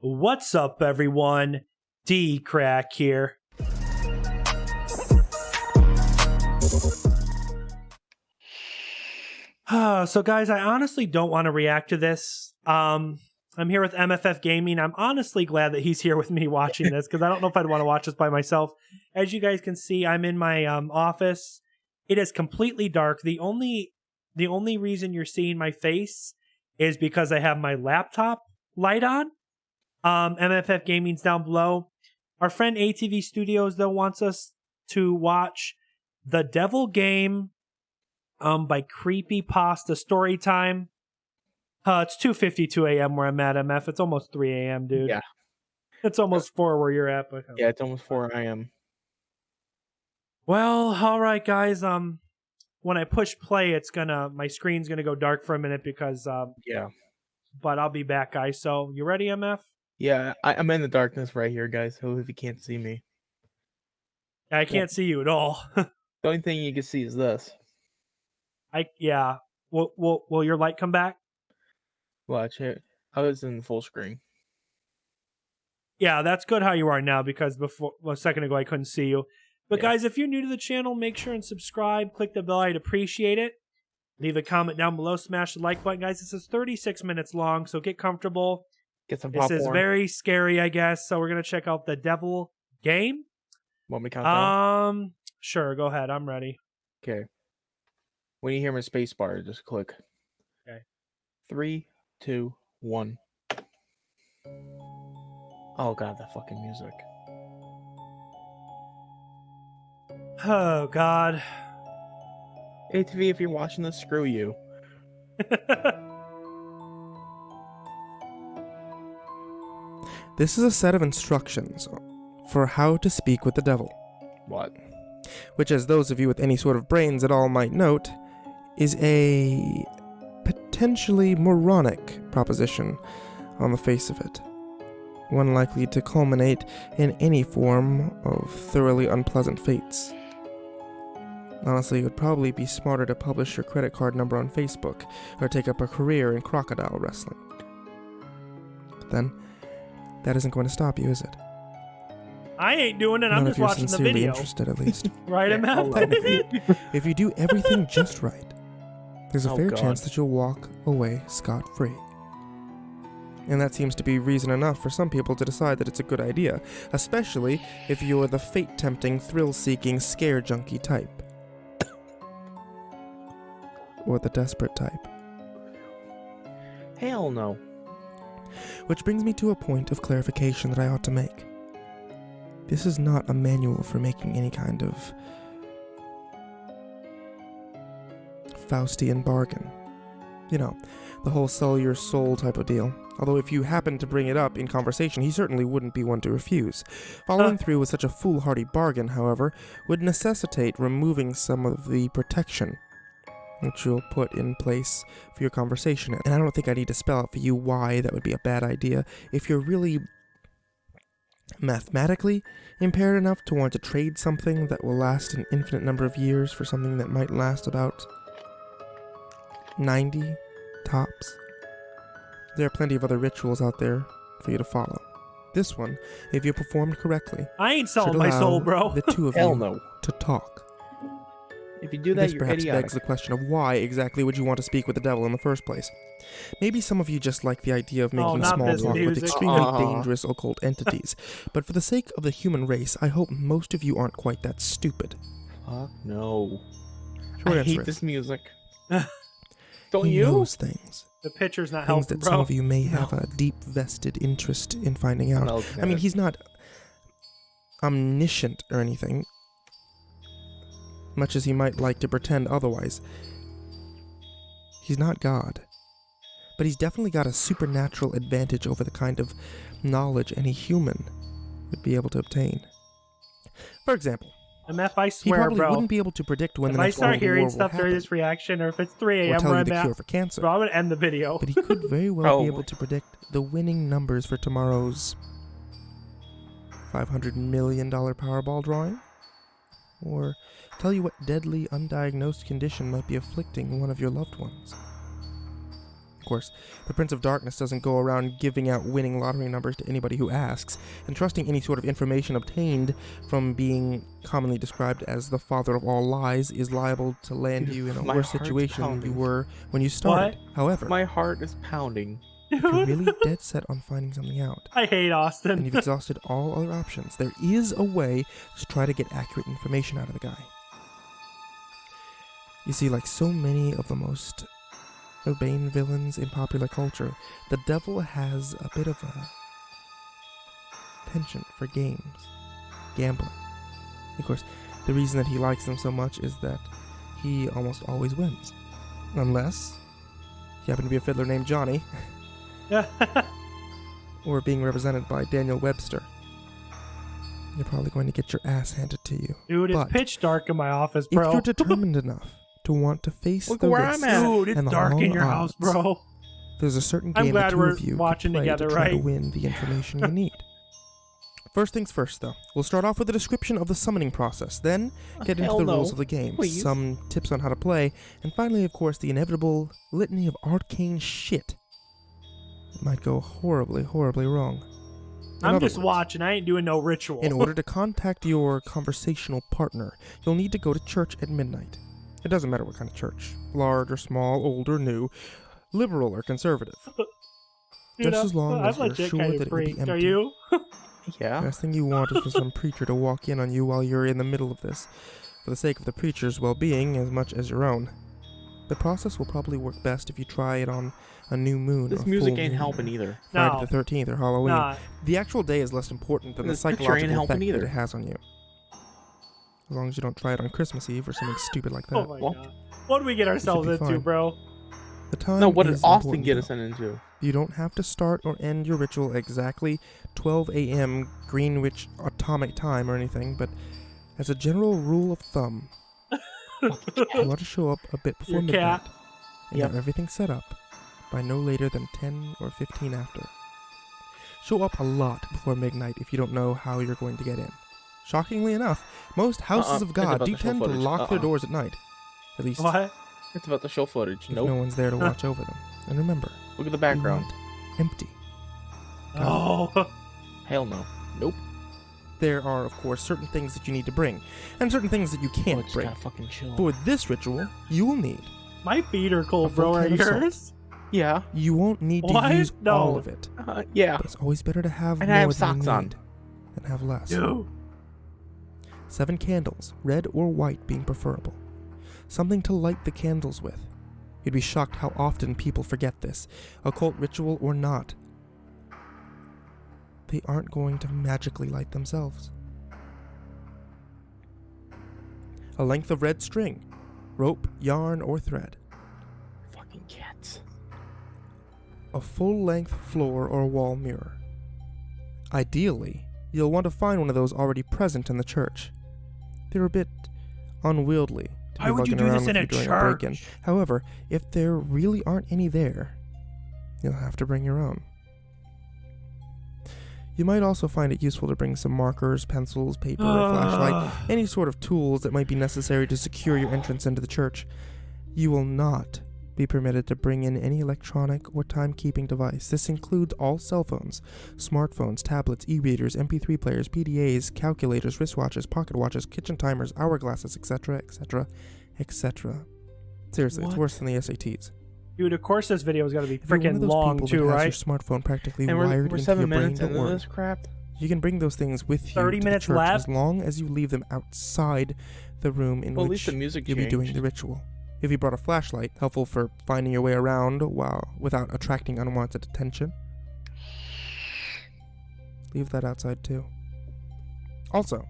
What's up, everyone? DKRACK here. So, guys, I honestly don't want to react to this. I'm here with MFF Gaming. I'm honestly glad that he's here with me watching this because I don't know if I'd want to watch this by myself. As you guys can see, I'm in my office. It is completely dark. The only reason you're seeing my face is because I have my laptop light on. MFF Gaming's down below. Our friend ATV Studios, though, wants us to watch The Devil Game by CreepyPasta Storytime. It's 2:52 a.m. where I'm at, MF. It's almost 3 a.m., dude. Yeah. It's almost 4 where you're at. But yeah, it's almost 4 a.m. Well, all right, guys. When I push play, my screen's gonna go dark for a minute because yeah. But I'll be back, guys. So you ready, MF? Yeah, I'm in the darkness right here, guys. So if you can't see me, I can't see you at all. The only thing you can see is this. Yeah. Will your light come back? Watch it. I was in full screen. Yeah, that's good how you are now because a second ago I couldn't see you. But guys, if you're new to the channel, make sure and subscribe. Click the bell. I'd appreciate it. Leave a comment down below. Smash the like button, guys. This is 36 minutes long, so get comfortable. Get some popcorn. This is very scary, I guess. So we're gonna check out The Devil Game. Want me to count down? Sure. Go ahead. I'm ready. Okay. When you hear my space bar, just click. Okay. 3, 2, 1. Oh god, that fucking music. Oh God. ATV, if you're watching this, screw you. This is a set of instructions for how to speak with the devil. What? Which, as those of you with any sort of brains at all might note, is a potentially moronic proposition on the face of it. One likely to culminate in any form of thoroughly unpleasant fates. Honestly, it would probably be smarter to publish your credit card number on Facebook or take up a career in crocodile wrestling. But then, that isn't going to stop you, is it? I ain't doing it. I'm just watching the video. Interested, at least. Right, MF? If you do everything just right, there's a fair God. chance that you'll walk away scot-free. And that seems to be reason enough for some people to decide that it's a good idea, especially if you're the fate-tempting, thrill-seeking, scare junkie type. Or the desperate type. Hell no. Which brings me to a point of clarification that I ought to make. This is not a manual for making any kind of Faustian bargain. You know, the whole sell your soul type of deal. Although if you happen to bring it up in conversation, he certainly wouldn't be one to refuse. Following through with such a foolhardy bargain, however, would necessitate removing some of the protection which you'll put in place for your conversation. And I don't think I need to spell out for you why that would be a bad idea if you're really mathematically impaired enough to want to trade something that will last an infinite number of years for something that might last about 90 tops. There are plenty of other rituals out there for you to follow. This one, if you performed correctly, I ain't selling should my allow soul, bro. the two of Hell you no. to talk. If you do that, This you're perhaps idiotic. begs the question of why exactly would you want to speak with the devil in the first place? Maybe some of you just like the idea of making not small this talk with music. extremely dangerous occult entities, but for the sake of the human race, I hope most of you aren't quite that stupid. Fuck no. Short I answer hate is, this music. Don't he you? knows things. The picture's not Things helping, that bro. some of you may have a deep vested interest in finding out. No, I mean, he's not omniscient or anything, much as he might like to pretend otherwise. He's not God. But he's definitely got a supernatural advantage over the kind of knowledge any human would be able to obtain. For example, MF, I he swear, probably bro. wouldn't be able to predict when If the I next start world hearing war will stuff during happen, this reaction, or if it's 3 or a.m. tell where you I'm the cure at, for cancer. bro, I'm gonna end the video. But he could very well be Oh. able to predict the winning numbers for tomorrow's $500 million Powerball drawing, or tell you what deadly undiagnosed condition might be afflicting one of your loved ones. Of course, the Prince of Darkness doesn't go around giving out winning lottery numbers to anybody who asks, and trusting any sort of information obtained from being commonly described as the father of all lies is liable to land you in a worse situation than you were when you started. What? However, My heart is pounding. if you're really dead set on finding something out, I hate and Austin. you've exhausted all other options, there is a way to try to get accurate information out of the guy. You see, like so many of the most urbane villains in popular culture, the devil has a bit of a penchant for games, gambling. Of course, the reason that he likes them so much is that he almost always wins. Unless you happen to be a fiddler named Johnny, or being represented by Daniel Webster. You're probably going to get your ass handed to you. Dude, it's But pitch dark in my office, bro. if you're determined enough to want to face Look the where risks I'm at. Dude, it's and the dark in long your house, odds, bro. there's a certain I'm game the glad two we're of you watching could play together, to try to right? win the information you need. First things first, though. We'll start off with a description of the summoning process, then get into the rules of the game, Please. some tips on how to play, and finally, of course, the inevitable litany of arcane shit. It might go horribly, horribly wrong. In I'm other just words, watching. I ain't doing no ritual. in order to contact your conversational partner, you'll need to go to church at midnight. It doesn't matter what kind of church. Large or small, old or new, liberal or conservative. Dude, just as long as I'm you're legit sure kind that of it will be freaked. Are empty. you? Yeah. Last thing you want is for some preacher to walk in on you while you're in the middle of this, for the sake of the preacher's well-being as much as your own. The process will probably work best if you try it on a new moon This or music full ain't moon, helping either. Friday No. the 13th or Halloween. Nah. The actual day is less important than the This picture ain't psychological helping effect either. that it has on you. As long as you don't try it on Christmas Eve or something stupid like that. Oh my Well, god. What did we get ourselves be into, fine. bro? The time No, what did is Austin important, get though. us into? You don't have to start or end your ritual exactly 12 a.m. Greenwich Atomic Time or anything, but as a general rule of thumb, you want to show up a bit before Your midnight cat. and Yep. have everything set up by no later than 10 or 15 after. Show up a lot before midnight if you don't know how you're going to get in. Shockingly enough, most houses of It's God about do the show tend to footage. lock their doors at night. At least What? It's about the show footage. if Nope. no one's there to watch over them. And remember, Look at the you background. want empty. Oh. Hell no. Nope. There are, of course, certain things that you need to bring, and certain things that you can't Just bring. gotta fucking chill. For this ritual, you will need. My feet are cold, A bro. full Are can of salt. yours? Yeah. You won't need to What? use No. all of it, Yeah. but it's always better to have And more I have than socks you on. need than have less. Dude. 7 candles, red or white being preferable. Something to light the candles with. You'd be shocked how often people forget this, occult ritual or not. They aren't going to magically light themselves. A length of red string, rope, yarn, or thread. Fucking cats. A full-length floor or wall mirror. Ideally, you'll want to find one of those already present in the church. They're a bit unwieldy to Why be would you lugging do around this with in you a during a break-in. church? However, if there really aren't any there, you'll have to bring your own. You might also find it useful to bring some markers, pencils, paper, a flashlight, any sort of tools that might be necessary to secure your entrance into the church. You will not be permitted to bring in any electronic or timekeeping device. This includes all cell phones, smartphones, tablets, e-readers, MP3 players, PDAs, calculators, wristwatches, pocket watches, kitchen timers, hourglasses, etc., etc., etc. Seriously, it's What? worse than the SATs. Dude, of course this video is going to be If you're one of freaking those long people too, that has right? your smartphone practically And wired we're into 7 your brain, minutes don't into worry. this crap. You can bring those things with you 30 to minutes the church left? as long as you leave them outside the room in Well, at least which the music you'll be doing changed. the ritual. If you brought a flashlight, helpful for finding your way around without attracting unwanted attention. Leave that outside too. Also,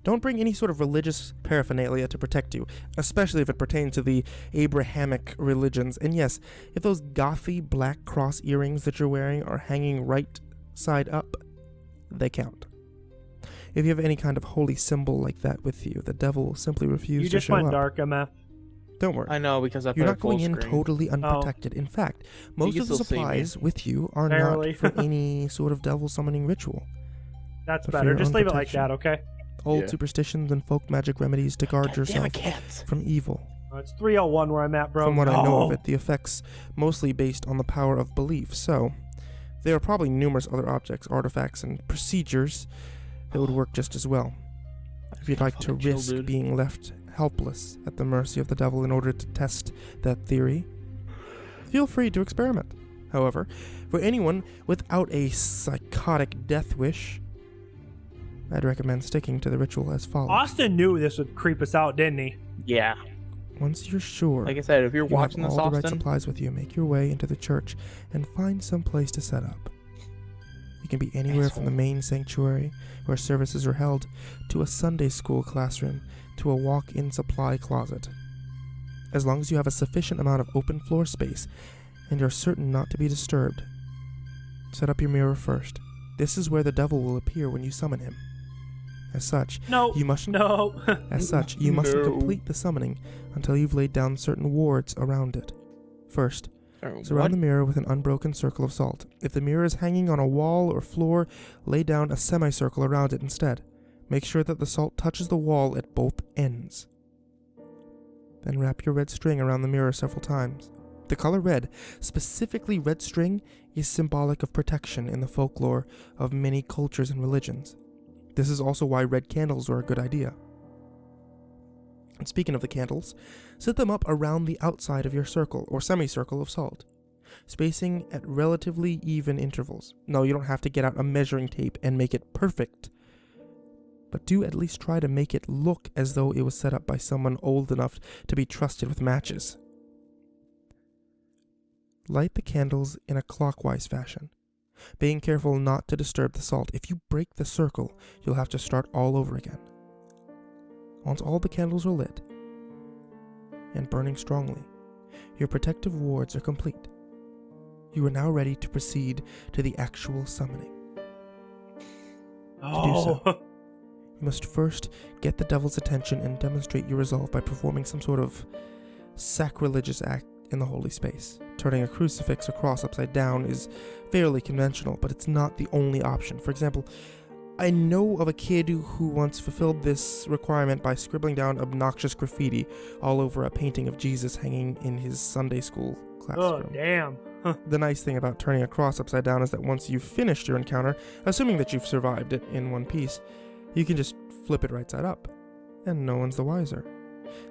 don't bring any sort of religious paraphernalia to protect you, especially if it pertains to the Abrahamic religions. And yes, if those gothy black cross earrings that you're wearing are hanging right side up, they count. If you have any kind of holy symbol like that with you, the devil will simply refuse You to just show went up. dark, MF. Don't worry. I know because I put You're it not going full in screen. totally unprotected. In fact, most can of the still see me. supplies with you are Barely. not for any sort of devil summoning ritual. That's But for better. your Just own leave it like protection. that, okay? Old Yeah. superstitions and folk magic remedies to guard God damn yourself it, cats. from evil It's 301 where I'm at, bro. From what I know of it, the effect's mostly based on the power of belief, so there are probably numerous other objects, artifacts, and procedures that would work just as well. If you'd like to risk being left helpless at the mercy of the devil in order to test that theory, feel free to experiment. However, for anyone without a psychotic death wish, I'd recommend sticking to the ritual as follows. Austin knew this would creep us out, didn't he? Yeah. Once you're sure, Like I said, if you're you watching have this, all the right Austin, supplies with you, make your way into the church and find some place to set up. You can be anywhere from the main sanctuary, where services are held, to a Sunday school classroom, to a walk-in supply closet. As long as you have a sufficient amount of open floor space, and you're certain not to be disturbed, set up your mirror first. This is where the devil will appear when you summon him. As such, you mustn't complete the summoning until you've laid down certain wards around it. First, surround the mirror with an unbroken circle of salt. If the mirror is hanging on a wall or floor, lay down a semicircle around it instead. Make sure that the salt touches the wall at both ends. Then wrap your red string around the mirror several times. The color red, specifically red string, is symbolic of protection in the folklore of many cultures and religions. This is also why red candles are a good idea. And speaking of the candles, set them up around the outside of your circle or semicircle of salt, spacing at relatively even intervals. No, you don't have to get out a measuring tape and make it perfect, but do at least try to make it look as though it was set up by someone old enough to be trusted with matches. Light the candles in a clockwise fashion, being careful not to disturb the salt. If you break the circle, you'll have to start all over again. Once all the candles are lit and burning strongly, your protective wards are complete. You are now ready to proceed to the actual summoning. To do so, you must first get the devil's attention and demonstrate your resolve by performing some sort of sacrilegious act in the holy space. Turning a crucifix or cross upside down is fairly conventional, but it's not the only option. For example, I know of a kid who once fulfilled this requirement by scribbling down obnoxious graffiti all over a painting of Jesus hanging in his Sunday school classroom. Oh, damn. The nice thing about turning a cross upside down is that once you've finished your encounter, assuming that you've survived it in one piece, you can just flip it right side up, and no one's the wiser.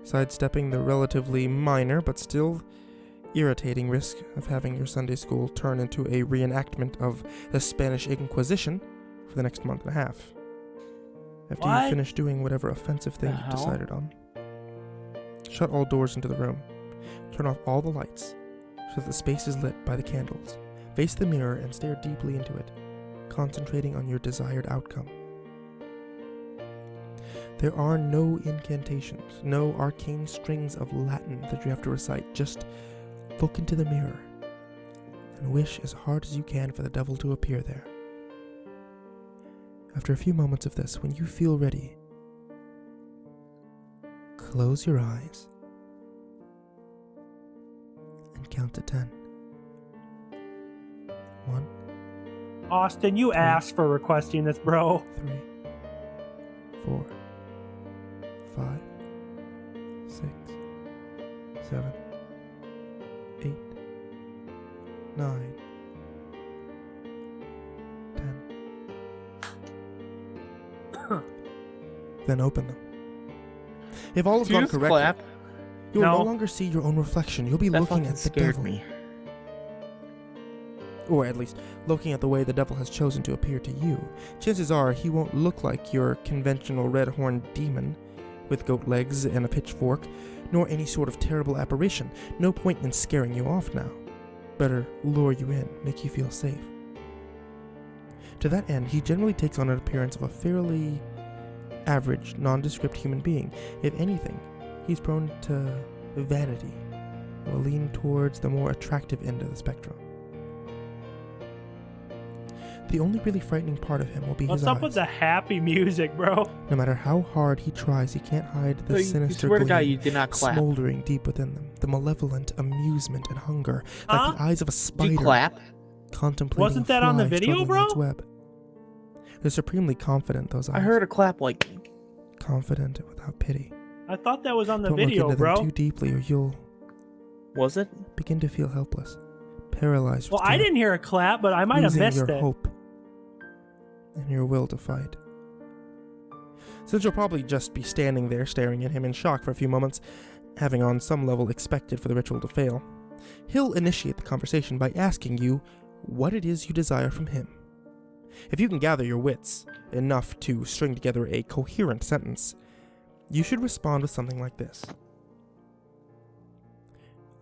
Sidestepping the relatively minor but still irritating risk of having your Sunday school turn into a reenactment of the Spanish Inquisition for the next month and a half. After you finish doing whatever offensive thing you've decided on, shut all doors into the room. Turn off all the lights so that the space is lit by the candles. Face the mirror and stare deeply into it, concentrating on your desired outcome. There are no incantations, no arcane strings of Latin that you have to recite. Just look into the mirror and wish as hard as you can for the devil to appear there. After a few moments of this, when you feel ready, close your eyes and count to 10. 1. Austin, you asked for requesting this, bro. 3, 4, 5, 6, 7, 8, 9, 10. Then open them. If all has gone correctly, you'll no longer see your own reflection. You'll be looking at the devil. Me. Or at least looking at the way the devil has chosen to appear to you. Chances are he won't look like your conventional red-horned demon with goat legs and a pitchfork, nor any sort of terrible apparition. No point in scaring you off now. Better lure you in, make you feel safe. To that end, he generally takes on an appearance of a fairly average, nondescript human being. If anything, he's prone to vanity, will lean towards the more attractive end of the spectrum. The only really frightening part of him will be his eyes. What's up with the happy music, bro? No matter how hard he tries, he can't hide the sinister gleam smoldering deep within them. The malevolent amusement and hunger, like the eyes of a spider contemplating Wasn't that on the video, bro? Web. They're supremely confident, those eyes. I heard a clap like... Confident without pity. I thought that was on the Don't video, look into bro. them too deeply, or you'll Was it? begin to feel helpless, paralyzed. Well, with I guilt, didn't hear a clap, but I might have losing missed your it. hope and your will to fight. Since you'll probably just be standing there staring at him in shock for a few moments, having on some level expected for the ritual to fail, he'll initiate the conversation by asking you what it is you desire from him. If you can gather your wits enough to string together a coherent sentence, you should respond with something like this.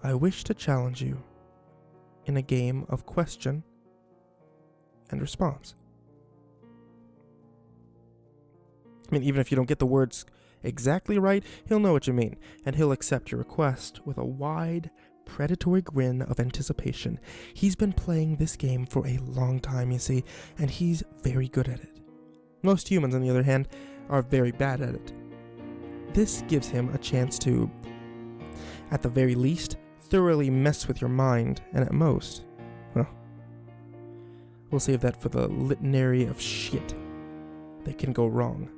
I wish to challenge you in a game of question and response. I mean, even if you don't get the words exactly right, he'll know what you mean, and he'll accept your request with a wide, predatory grin of anticipation. He's been playing this game for a long time, you see, and he's very good at it. Most humans, on the other hand, are very bad at it. This gives him a chance to, at the very least, thoroughly mess with your mind, and at most, well, we'll save that for the litany of shit that can go wrong.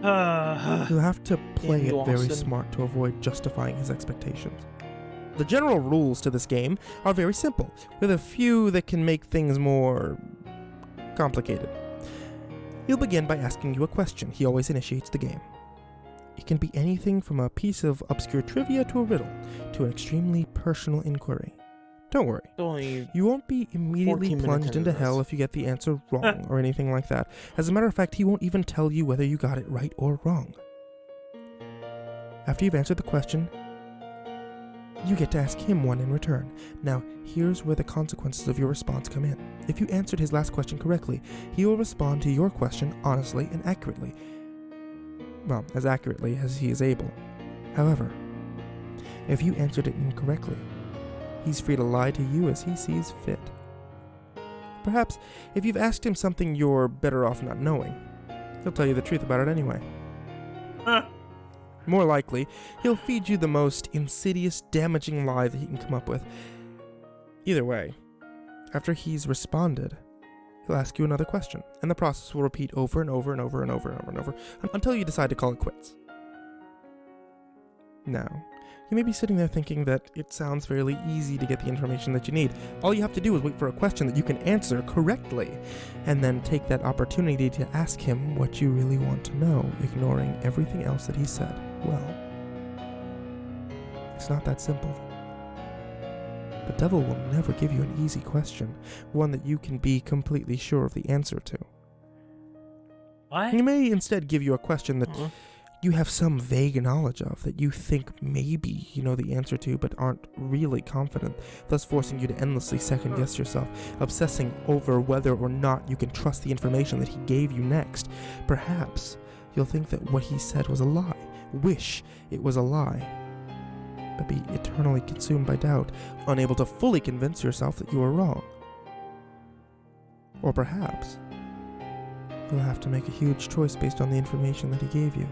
You'll have to play it very smart to avoid justifying his expectations. The general rules to this game are very simple, with a few that can make things more complicated. He'll begin by asking you a question. He always initiates the game. It can be anything from a piece of obscure trivia to a riddle, to an extremely personal inquiry. Don't worry, you won't be immediately plunged into hell if you get the answer wrong or anything like that. As a matter of fact, he won't even tell you whether you got it right or wrong. After you've answered the question, you get to ask him one in return. Now, here's where the consequences of your response come in. If you answered his last question correctly, he will respond to your question honestly and accurately. Well, as accurately as he is able. However, if you answered it incorrectly, he's free to lie to you as he sees fit. Perhaps, if you've asked him something you're better off not knowing, he'll tell you the truth about it anyway. More likely, he'll feed you the most insidious, damaging lie that he can come up with. Either way, after he's responded, he'll ask you another question, and the process will repeat over and over and over and over and over and over until you decide to call it quits. Now, you may be sitting there thinking that it sounds fairly easy to get the information that you need. All you have to do is wait for a question that you can answer correctly, and then take that opportunity to ask him what you really want to know, ignoring everything else that he said. Well, it's not that simple. The devil will never give you an easy question, one that you can be completely sure of the answer to. What? He may instead give you a question that you have some vague knowledge of, that you think maybe you know the answer to but aren't really confident, thus forcing you to endlessly second-guess yourself, obsessing over whether or not you can trust the information that he gave you next. Perhaps you'll think that what he said was a lie, wish it was a lie, but be eternally consumed by doubt, unable to fully convince yourself that you are wrong. Or perhaps you'll have to make a huge choice based on the information that he gave you,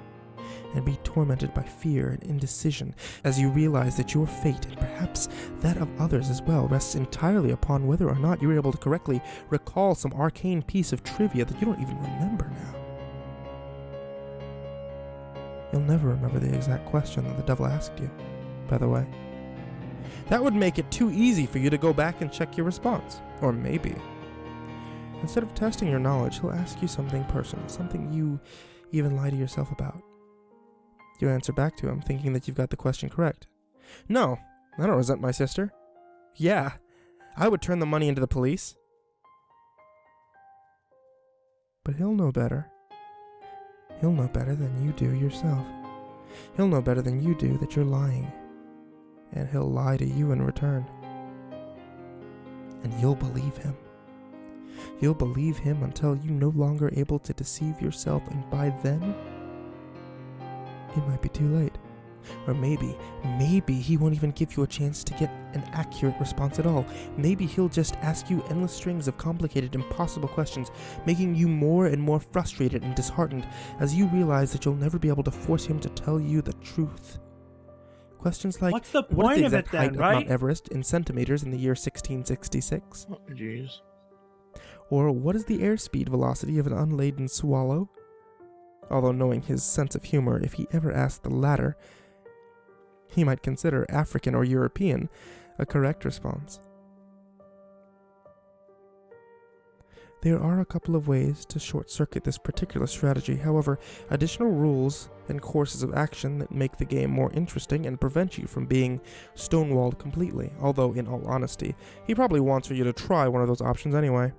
and be tormented by fear and indecision as you realize that your fate, and perhaps that of others as well, rests entirely upon whether or not you were able to correctly recall some arcane piece of trivia that you don't even remember now. You'll never remember the exact question that the devil asked you, by the way. That would make it too easy for you to go back and check your response. Or maybe, instead of testing your knowledge, he'll ask you something personal, something you even lie to yourself about. You answer back to him, thinking that you've got the question correct. No, I don't resent my sister. Yeah, I would turn the money into the police. But he'll know better. He'll know better than you do yourself. He'll know better than you do that you're lying. And he'll lie to you in return. And you'll believe him. You'll believe him until you're no longer able to deceive yourself, and by then, it might be too late. Or maybe he won't even give you a chance to get an accurate response at all. Maybe he'll just ask you endless strings of complicated, impossible questions, making you more and more frustrated and disheartened as you realize that you'll never be able to force him to tell you the truth. Questions like, what's the what is point the of it exact then, height of right? Mount Everest in centimeters in the year 1666? Oh, jeez. Or what is the airspeed velocity of an unladen swallow? Although knowing his sense of humor, if he ever asked the latter, he might consider African or European a correct response. There are a couple of ways to short-circuit this particular strategy. However, additional rules and courses of action that make the game more interesting and prevent you from being stonewalled completely, although in all honesty, he probably wants for you to try one of those options anyway.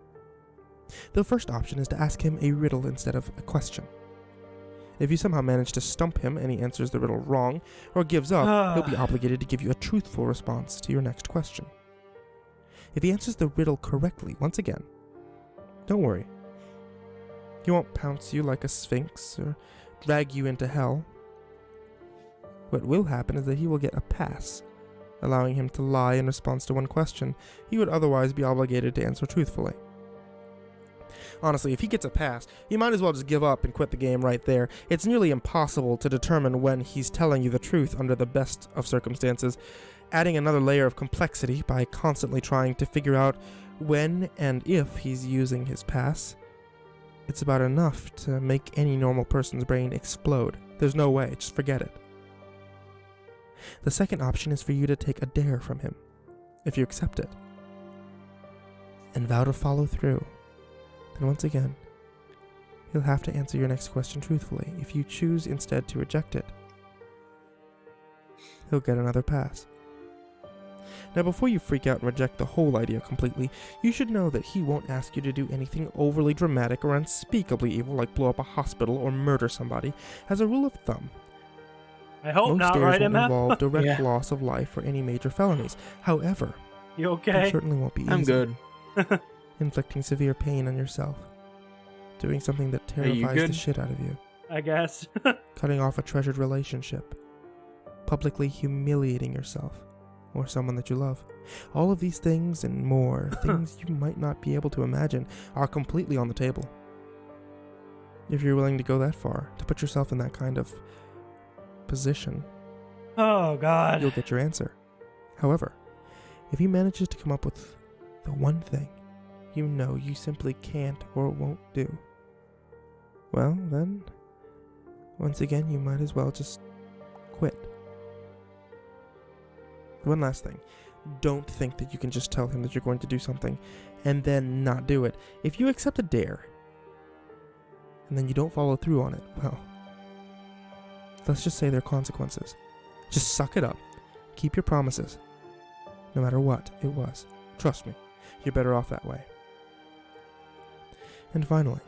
The first option is to ask him a riddle instead of a question. If you somehow manage to stump him and he answers the riddle wrong or gives up, he'll be obligated to give you a truthful response to your next question. If he answers the riddle correctly, once again, don't worry. He won't pounce you like a sphinx or drag you into hell. What will happen is that he will get a pass, allowing him to lie in response to one question he would otherwise be obligated to answer truthfully. Honestly, if he gets a pass, you might as well just give up and quit the game right there. It's nearly impossible to determine when he's telling you the truth under the best of circumstances, adding another layer of complexity by constantly trying to figure out when and if he's using his pass. It's about enough to make any normal person's brain explode. There's no way, just forget it. The second option is for you to take a dare from him, if you accept it, and vow to follow through. Then once again, you'll have to answer your next question truthfully. If you choose instead to reject it, he'll get another pass. Now, before you freak out and reject the whole idea completely, you should know that he won't ask you to do anything overly dramatic or unspeakably evil like blow up a hospital or murder somebody. As a rule of thumb, I hope most not, dares right, won't MF? involve direct loss of life or any major felonies. However, You okay? it certainly won't be easy. I'm good. Inflicting severe pain on yourself, doing something that terrifies the shit out of you, I guess. cutting off a treasured relationship, publicly humiliating yourself or someone that you love. All of these things and more, things you might not be able to imagine, are completely on the table. If you're willing to go that far, to put yourself in that kind of position, Oh, God. you'll get your answer. However, if he manages to come up with the one thing you know you simply can't or won't do, well, then, once again, you might as well just quit. One last thing. Don't think that you can just tell him that you're going to do something and then not do it. If you accept a dare and then you don't follow through on it, well, let's just say there are consequences. Just suck it up. Keep your promises. No matter what it was. Trust me, you're better off that way. And finally,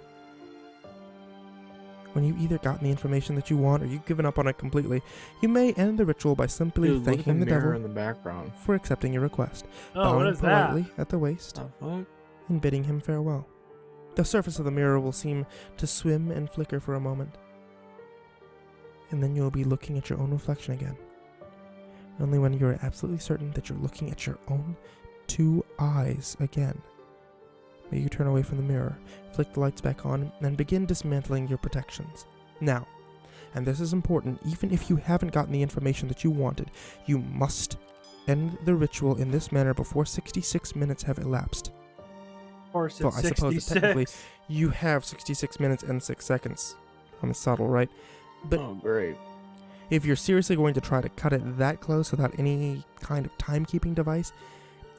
when you either gotten the information that you want or you've given up on it completely, you may end the ritual by simply Dude, look at thanking the mirror devil in the background. for accepting your request, Oh, what bowing is that? politely at the waist, The fuck? and bidding him farewell. The surface of the mirror will seem to swim and flicker for a moment, and then you'll be looking at your own reflection again. Only when you're absolutely certain that you're looking at your own two eyes again may you turn away from the mirror, flick the lights back on, and begin dismantling your protections. Now, and this is important, even if you haven't gotten the information that you wanted, you must end the ritual in this manner before 66 minutes have elapsed. Of course, Well, it's I suppose that 66. technically you have 66 minutes and 6 seconds. I'm subtle, right? But Oh, great. if you're seriously going to try to cut it that close without any kind of timekeeping device,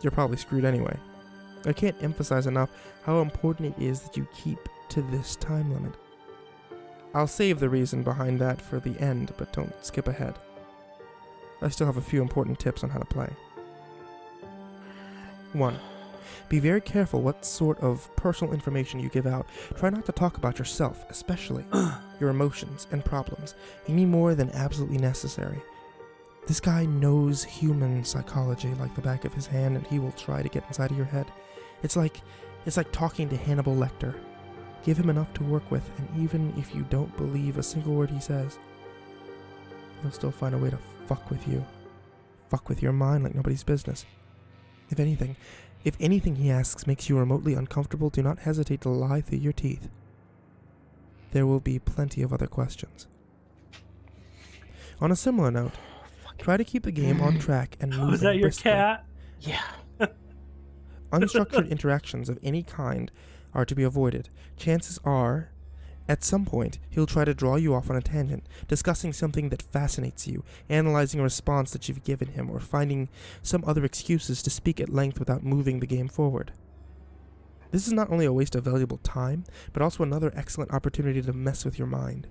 you're probably screwed anyway. I can't emphasize enough how important it is that you keep to this time limit. I'll save the reason behind that for the end, but don't skip ahead. I still have a few important tips on how to play. 1. Be very careful what sort of personal information you give out. Try not to talk about yourself, especially your emotions and problems, any more than absolutely necessary. This guy knows human psychology like the back of his hand, and he will try to get inside of your head. It's like talking to Hannibal Lecter. Give him enough to work with, and even if you don't believe a single word he says, he'll still find a way to fuck with you. Fuck with your mind like nobody's business. If anything he asks makes you remotely uncomfortable, do not hesitate to lie through your teeth. There will be plenty of other questions. On a similar note, try to keep the game on track and moving Was that your briskly. cat? Yeah. Unstructured interactions of any kind are to be avoided. Chances are At some point, he'll try to draw you off on a tangent, discussing something that fascinates you, analyzing a response that you've given him, or finding some other excuses to speak at length without moving the game forward. This is not only a waste of valuable time, but also another excellent opportunity to mess with your mind.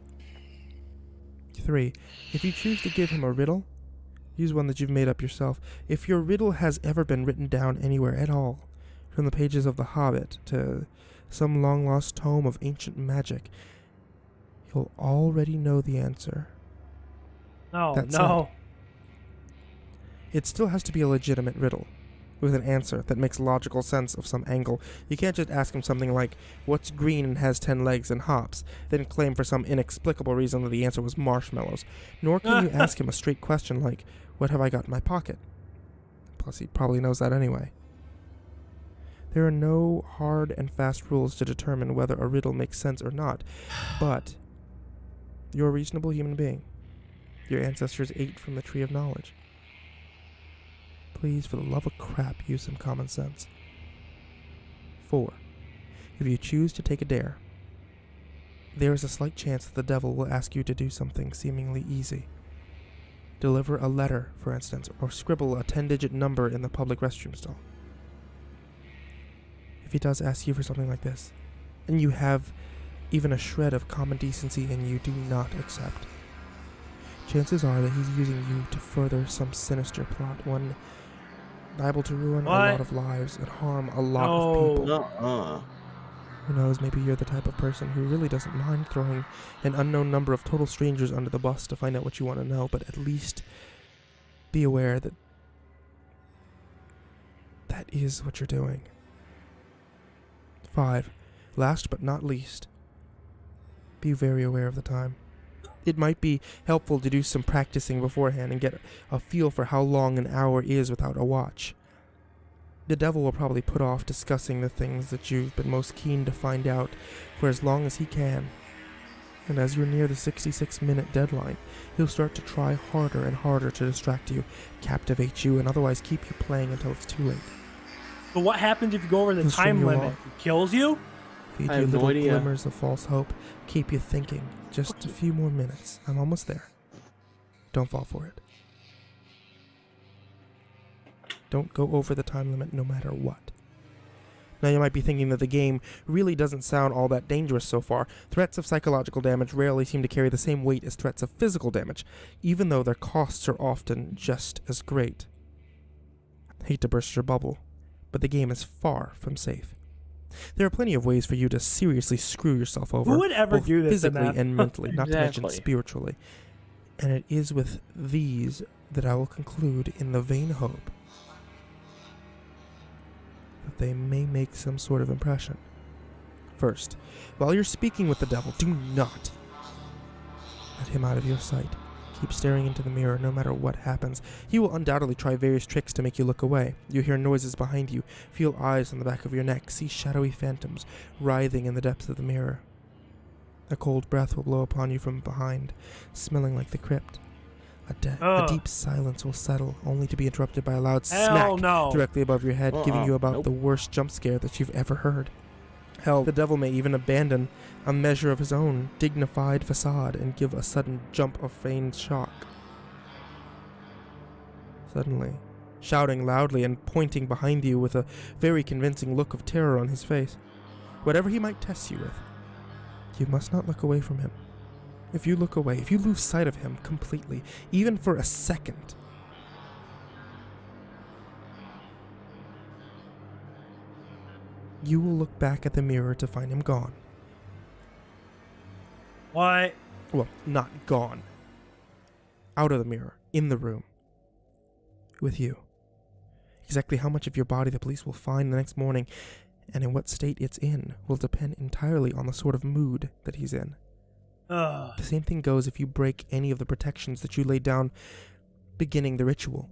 3. If you choose to give him a riddle, use one that you've made up yourself. If your riddle has ever been written down anywhere at all, from the pages of The Hobbit to some long-lost tome of ancient magic, you'll already know the answer. Oh, That no. said, it still has to be a legitimate riddle, with an answer that makes logical sense of some angle. You can't just ask him something like, what's green and has 10 legs and hops, then claim for some inexplicable reason that the answer was marshmallows. Nor can you ask him a straight question like, what have I got in my pocket? Plus, he probably knows that anyway. There are no hard and fast rules to determine whether a riddle makes sense or not, but you're a reasonable human being. Your ancestors ate from the tree of knowledge. Please, for the love of crap, use some common sense. 4. If you choose to take a dare, there is a slight chance that the devil will ask you to do something seemingly easy. Deliver a letter, for instance, or scribble a 10-digit number in the public restroom stall. If he does ask you for something like this, and you have even a shred of common decency and you do not accept, chances are that he's using you to further some sinister plot, one liable to ruin a lot of lives and harm a lot of people. Who knows, maybe you're the type of person who really doesn't mind throwing an unknown number of total strangers under the bus to find out what you want to know, but at least be aware that that is what you're doing. 5. Last but not least, be very aware of the time. It might be helpful to do some practicing beforehand and get a feel for how long an hour is without a watch. The devil will probably put off discussing the things that you've been most keen to find out for as long as he can. And as you're near the 66-minute deadline, he'll start to try harder and harder to distract you, captivate you, and otherwise keep you playing until it's too late. But what happens if you go over the time limit? It kills you? Feed you little glimmers of false hope, keep you thinking. Just a few more minutes. I'm almost there. Don't fall for it. Don't go over the time limit no matter what. Now you might be thinking that the game really doesn't sound all that dangerous so far. Threats of psychological damage rarely seem to carry the same weight as threats of physical damage, even though their costs are often just as great. Hate to burst your bubble, but the game is far from safe. There are plenty of ways for you to seriously screw yourself over. Who would ever both do this physically and mentally, not to mention Exactly. spiritually. And it is with these that I will conclude in the vain hope that they may make some sort of impression. First, while you're speaking with the devil, do not let him out of your sight. Keep staring into the mirror no matter what happens. He will undoubtedly try various tricks to make you look away. You hear noises behind you, feel eyes on the back of your neck, see shadowy phantoms writhing in the depths of the mirror. A cold breath will blow upon you from behind, smelling like the crypt. A deep silence will settle, only to be interrupted by a loud smack directly above your head, giving you about the worst jump scare that you've ever heard. Hell, the devil may even abandon a measure of his own dignified facade and give a sudden jump of feigned shock. Suddenly, shouting loudly and pointing behind you with a very convincing look of terror on his face. Whatever he might test you with, you must not look away from him. If you look away, if you lose sight of him completely, even for a second, you will look back at the mirror to find him gone. What? Well, not gone. Out of the mirror, in the room, with you. Exactly how much of your body the police will find the next morning and in what state it's in will depend entirely on the sort of mood that he's in. The same thing goes if you break any of the protections that you laid down beginning the ritual.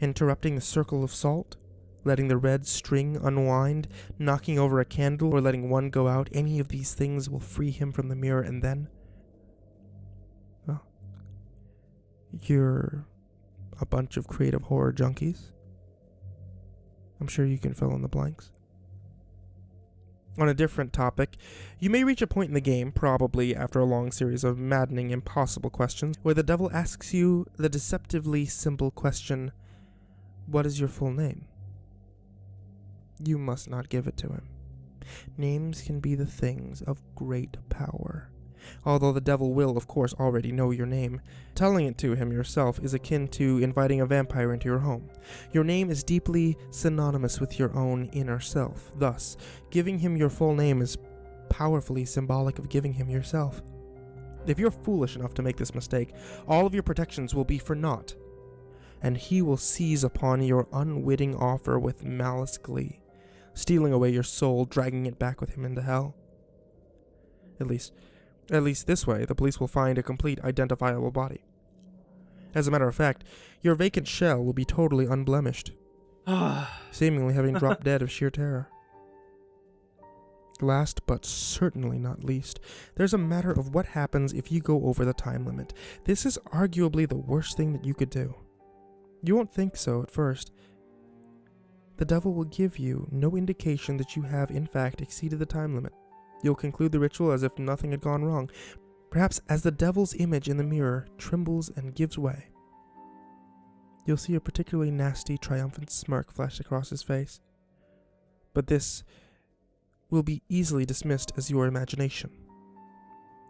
Interrupting the circle of salt, letting the red string unwind, knocking over a candle, or letting one go out, any of these things will free him from the mirror, and then, well, you're a bunch of creative horror junkies. I'm sure you can fill in the blanks. On a different topic, you may reach a point in the game, probably after a long series of maddening, impossible questions, where the devil asks you the deceptively simple question, "What is your full name?" You must not give it to him. Names can be the things of great power. Although the devil will, of course, already know your name, telling it to him yourself is akin to inviting a vampire into your home. Your name is deeply synonymous with your own inner self. Thus, giving him your full name is powerfully symbolic of giving him yourself. If you're foolish enough to make this mistake, all of your protections will be for naught, and he will seize upon your unwitting offer with malice glee, stealing away your soul, dragging it back with him into hell. At least this way, the police will find a complete identifiable body. As a matter of fact, your vacant shell will be totally unblemished, seemingly having dropped dead of sheer terror. Last but certainly not least, there's a matter of what happens if you go over the time limit. This is arguably the worst thing that you could do. You won't think so at first. The devil will give you no indication that you have in fact exceeded the time limit. You'll conclude the ritual as if nothing had gone wrong, perhaps as the devil's image in the mirror trembles and gives way. You'll see a particularly nasty, triumphant smirk flash across his face. But this will be easily dismissed as your imagination.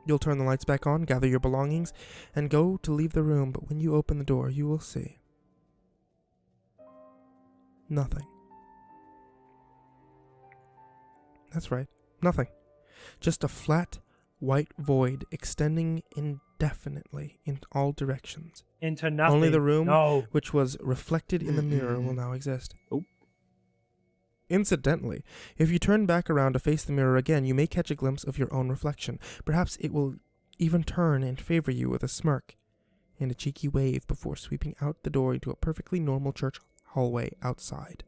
You'll turn the lights back on, gather your belongings, and go to leave the room, but when you open the door, you will see nothing. That's right, nothing. Just a flat, white void extending indefinitely in all directions. Into nothing. Only the room, No. which was reflected in the mirror, will now exist. Oh. Incidentally, if you turn back around to face the mirror again, you may catch a glimpse of your own reflection. Perhaps it will even turn and favor you with a smirk and a cheeky wave before sweeping out the door into a perfectly normal church hallway outside.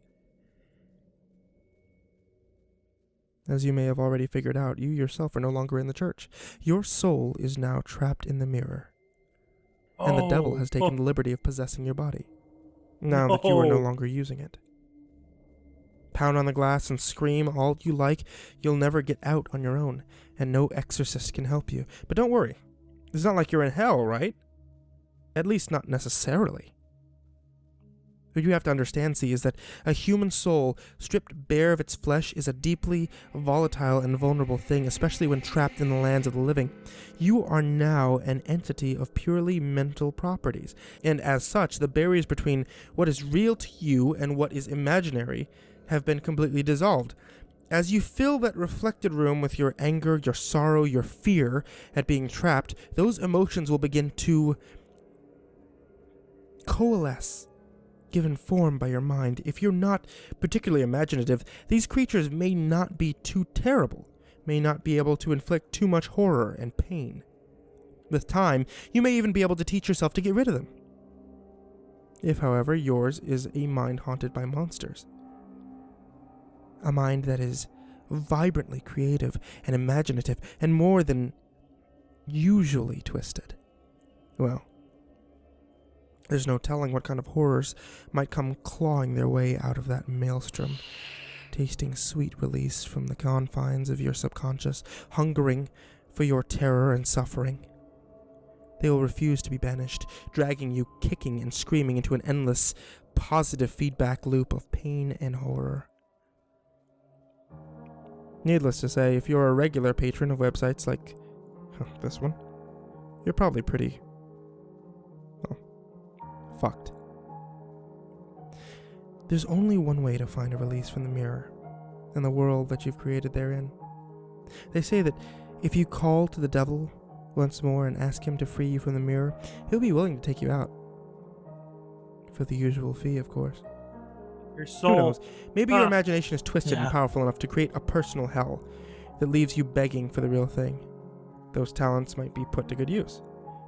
As you may have already figured out, you yourself are no longer in the church. Your soul is now trapped in the mirror, and the devil has taken the liberty of possessing your body, now that you are no longer using it. Pound on the glass and scream all you like, you'll never get out on your own, and no exorcist can help you. But don't worry, it's not like you're in hell, right? At least not necessarily. What you have to understand, see, is that a human soul, stripped bare of its flesh, is a deeply volatile and vulnerable thing, especially when trapped in the lands of the living. You are now an entity of purely mental properties, and as such, the barriers between what is real to you and what is imaginary have been completely dissolved. As you fill that reflected room with your anger, your sorrow, your fear at being trapped, those emotions will begin to coalesce, given form by your mind. If you're not particularly imaginative, these creatures may not be too terrible, may not be able to inflict too much horror and pain. With time, you may even be able to teach yourself to get rid of them. If, however, yours is a mind haunted by monsters, a mind that is vibrantly creative and imaginative and more than usually twisted, well, there's no telling what kind of horrors might come clawing their way out of that maelstrom, tasting sweet release from the confines of your subconscious, hungering for your terror and suffering. They will refuse to be banished, dragging you kicking and screaming into an endless, positive feedback loop of pain and horror. Needless to say, if you're a regular patron of websites like this one, you're probably pretty fucked. There's only one way to find a release from the mirror and the world that you've created therein. They say that if you call to the devil once more and ask him to free you from the mirror, he'll be willing to take you out. For the usual fee, of course. Your soul. Who knows? Maybe your imagination is twisted and powerful enough to create a personal hell that leaves you begging for the real thing. Those talents might be put to good use.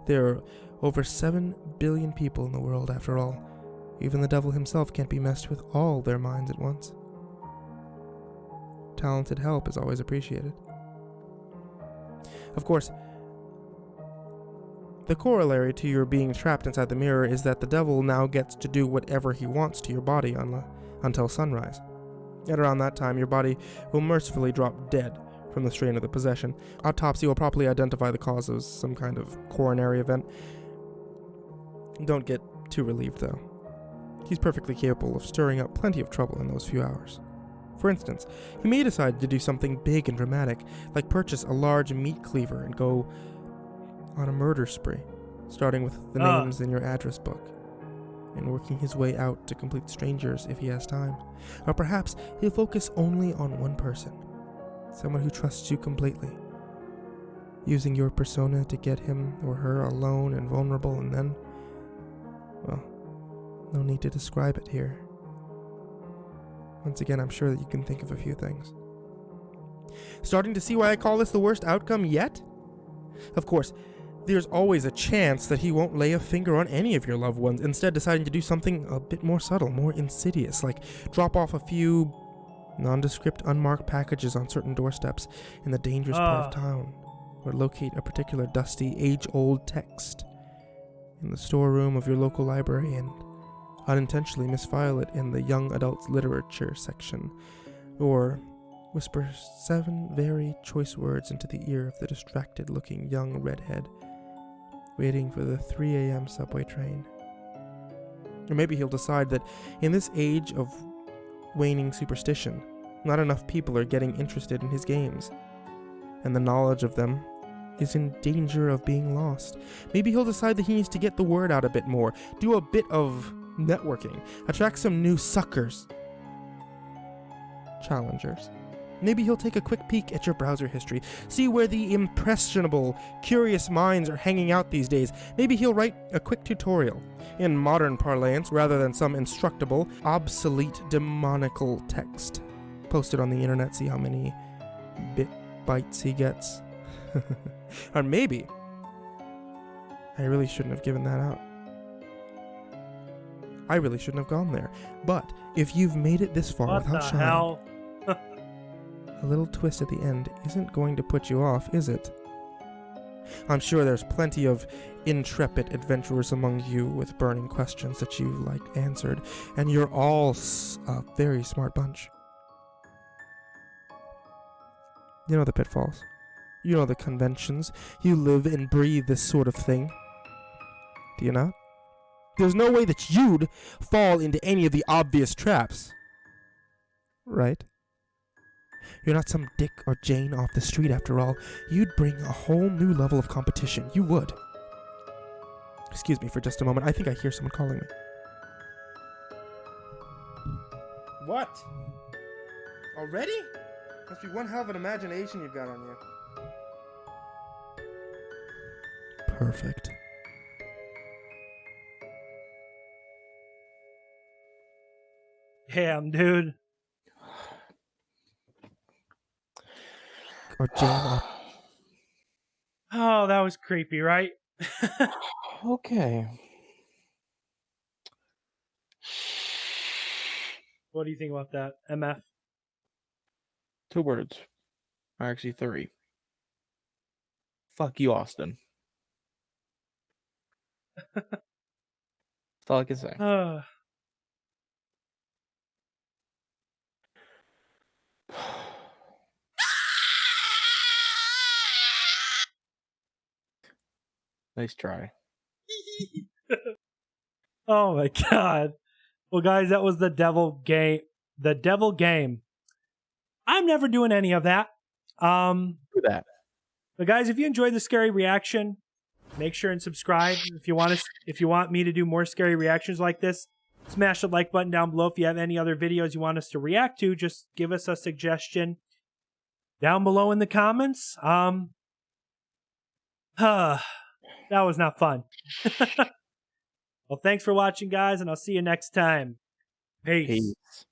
There are over 7 billion people in the world, after all. Even the devil himself can't be messed with all their minds at once. Talented help is always appreciated. Of course, the corollary to your being trapped inside the mirror is that the devil now gets to do whatever he wants to your body until sunrise. At around that time, your body will mercifully drop dead from the strain of the possession. Autopsy will properly identify the cause as some kind of coronary event. Don't get too relieved, though. He's perfectly capable of stirring up plenty of trouble in those few hours. For instance, he may decide to do something big and dramatic, like purchase a large meat cleaver and go on a murder spree, starting with the names in your address book, and working his way out to complete strangers if he has time. Or perhaps he'll focus only on one person, someone who trusts you completely, using your persona to get him or her alone and vulnerable, and then, well, no need to describe it here. Once again, I'm sure that you can think of a few things. Starting to see why I call this the worst outcome yet? Of course, there's always a chance that he won't lay a finger on any of your loved ones, instead deciding to do something a bit more subtle, more insidious, like drop off a few nondescript unmarked packages on certain doorsteps in the dangerous part of town, or locate a particular dusty, age-old text in the storeroom of your local library and unintentionally misfile it in the young adults literature section, or whisper 7 very choice words into the ear of the distracted-looking young redhead waiting for the 3 a.m. subway train. Or maybe he'll decide that in this age of waning superstition, not enough people are getting interested in his games, and the knowledge of them is in danger of being lost. Maybe he'll decide that he needs to get the word out a bit more, do a bit of networking, attract some new suckers, challengers. Maybe he'll take a quick peek at your browser history, see where the impressionable, curious minds are hanging out these days. Maybe he'll write a quick tutorial in modern parlance rather than some instructable, obsolete, demonical text. Post it on the internet, see how many bytes he gets. Or maybe I really shouldn't have given that out. I really shouldn't have gone there. But if you've made it this far without shining, hell? a little twist at the end isn't going to put you off, is it? I'm sure there's plenty of intrepid adventurers among you with burning questions that you like answered, and you're all a very smart bunch. You know the pitfalls. You know the conventions. You live and breathe this sort of thing. Do you not? There's no way that you'd fall into any of the obvious traps. Right? You're not some Dick or Jane off the street after all. You'd bring a whole new level of competition. You would. Excuse me for just a moment. I think I hear someone calling me. What? Already? Must be one hell of an imagination you've got on you. Perfect. Damn, dude. Or Jane. Oh, that was creepy, right? Okay. What do you think about that, MF? 2 words. Or actually 3. Fuck you, Austin. That's all I can say. Nice try. Oh my god. Well, guys, that was the devil game. The devil game. I'm never doing any of that. Do that. But guys, if you enjoyed the scary reaction, make sure and subscribe. If you want me to do more scary reactions like this, smash the like button down below. If you have any other videos you want us to react to, just give us a suggestion down below in the comments. That was not fun. Well, thanks for watching, guys, and I'll see you next time. Peace. Peace.